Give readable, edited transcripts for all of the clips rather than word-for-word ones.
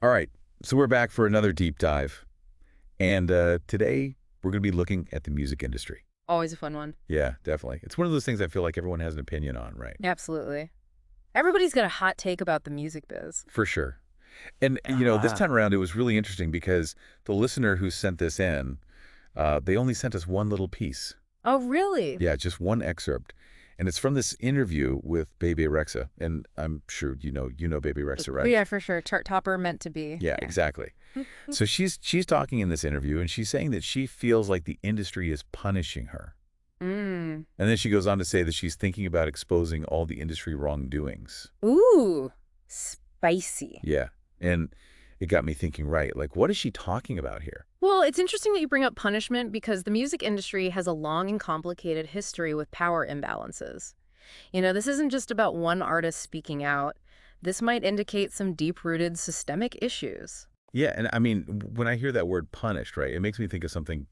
All right, so we're back for another deep dive. And today we're going to be looking at the music industry. Always a fun one. Yeah, definitely. It's one of those things I feel like everyone has an opinion on, right? Absolutely. Everybody's got a hot take about the music biz. For sure. And, this time around, it was really interesting because the listener who sent this in, they only sent us one little piece. Oh, really? Yeah, just one excerpt. And it's from this interview with Bebe Rexha. And I'm sure you know Bebe Rexha, Oh, right? yeah, for sure. Chart topper meant to be. Yeah, exactly. So she's talking in this interview, and she's saying that she feels like the industry is punishing her. Mm. And then she goes on to say that she's thinking about exposing all the industry wrongdoings. Ooh, spicy. Yeah. And it got me thinking, right, like, what is she talking about here? Well, it's interesting that you bring up punishment because the music industry has a long and complicated history with power imbalances. This isn't just about one artist speaking out. This might indicate some deep-rooted systemic issues. Yeah, and I mean, when I hear that word punished, right, it makes me think of something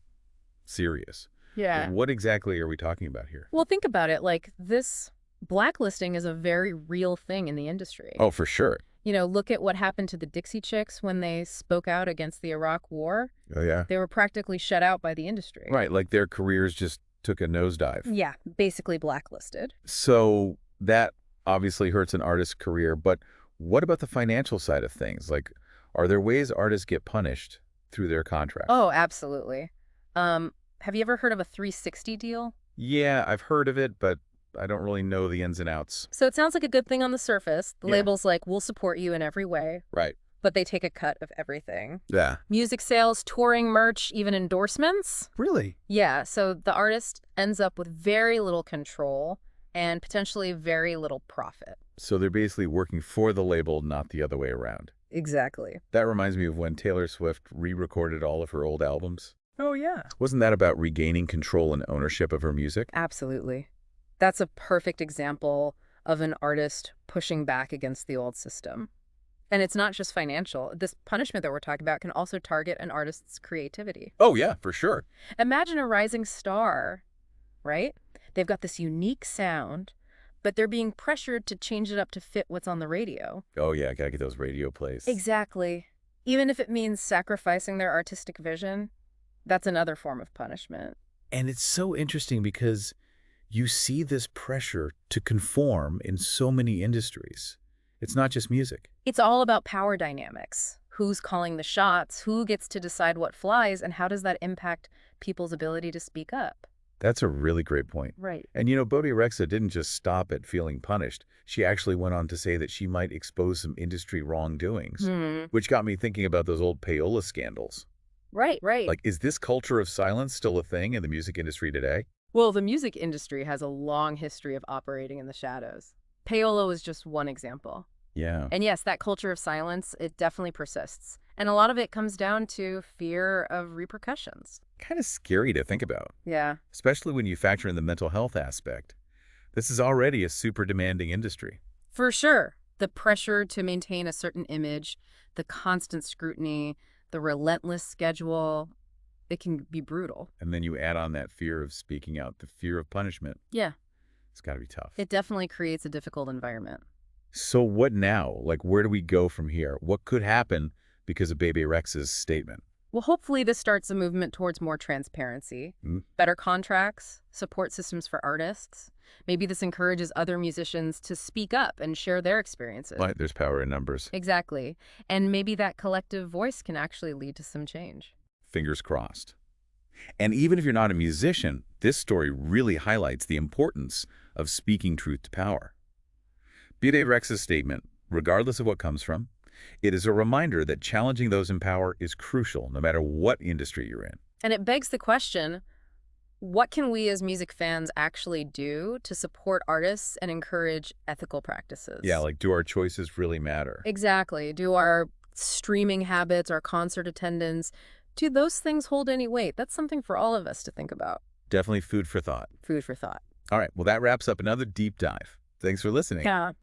serious. Yeah. What exactly are we talking about here? Well, think about it. Like, this blacklisting is a very real thing in the industry. Oh, for sure. Look at what happened to the Dixie Chicks when they spoke out against the Iraq War. Oh, yeah. They were practically shut out by the industry. Right, like their careers just took a nosedive. Yeah, basically blacklisted. So that obviously hurts an artist's career, but what about the financial side of things? Like, are there ways artists get punished through their contract? Oh, absolutely. Have you ever heard of a 360 deal? Yeah, I've heard of it, but I don't really know the ins and outs. So it sounds like a good thing on the surface. The Yeah. label's like, we'll support you in every way, Right. but they take a cut of everything. Yeah. Music sales, touring, merch, even endorsements. Really? Yeah, so the artist ends up with very little control and potentially very little profit. So they're basically working for the label, not the other way around. Exactly. That reminds me of when Taylor Swift re-recorded all of her old albums. Oh, yeah. Wasn't that about regaining control and ownership of her music? Absolutely. That's a perfect example of an artist pushing back against the old system. And it's not just financial. This punishment that we're talking about can also target an artist's creativity. Oh, yeah, for sure. Imagine a rising star, right? They've got this unique sound, but they're being pressured to change it up to fit what's on the radio. Oh, yeah, gotta get those radio plays. Exactly. Even if it means sacrificing their artistic vision, that's another form of punishment. And it's so interesting because you see this pressure to conform in so many industries. It's not just music. It's all about power dynamics. Who's calling the shots? Who gets to decide what flies? And how does that impact people's ability to speak up? That's a really great point. Right. And Bebe Rexha didn't just stop at feeling punished. She actually went on to say that she might expose some industry wrongdoings, which got me thinking about those old payola scandals. Right. Like, is this culture of silence still a thing in the music industry today? Well, the music industry has a long history of operating in the shadows. Payola was just one example. Yeah. And yes, that culture of silence, it definitely persists. And a lot of it comes down to fear of repercussions. Kind of scary to think about, Yeah. especially when you factor in the mental health aspect. This is already a super demanding industry. For sure. The pressure to maintain a certain image, the constant scrutiny, the relentless schedule, it can be brutal. And then you add on that fear of speaking out, the fear of punishment. Yeah. It's got to be tough. It definitely creates a difficult environment. So what now? Like, where do we go from here? What could happen because of Bebe Rexha's statement? Well, hopefully this starts a movement towards more transparency, better contracts, support systems for artists. Maybe this encourages other musicians to speak up and share their experiences. Right, there's power in numbers. Exactly. And maybe that collective voice can actually lead to some change. Fingers crossed. And even if you're not a musician, this story really highlights the importance of speaking truth to power. Bebe Rexha's statement, regardless of what comes from, it is a reminder that challenging those in power is crucial, no matter what industry you're in. And it begs the question, what can we as music fans actually do to support artists and encourage ethical practices? Yeah, like, do our choices really matter? Exactly. Do our streaming habits, our concert attendance, do those things hold any weight? That's something for all of us to think about. Definitely food for thought. Food for thought. All right, well, that wraps up another deep dive. Thanks for listening. Yeah.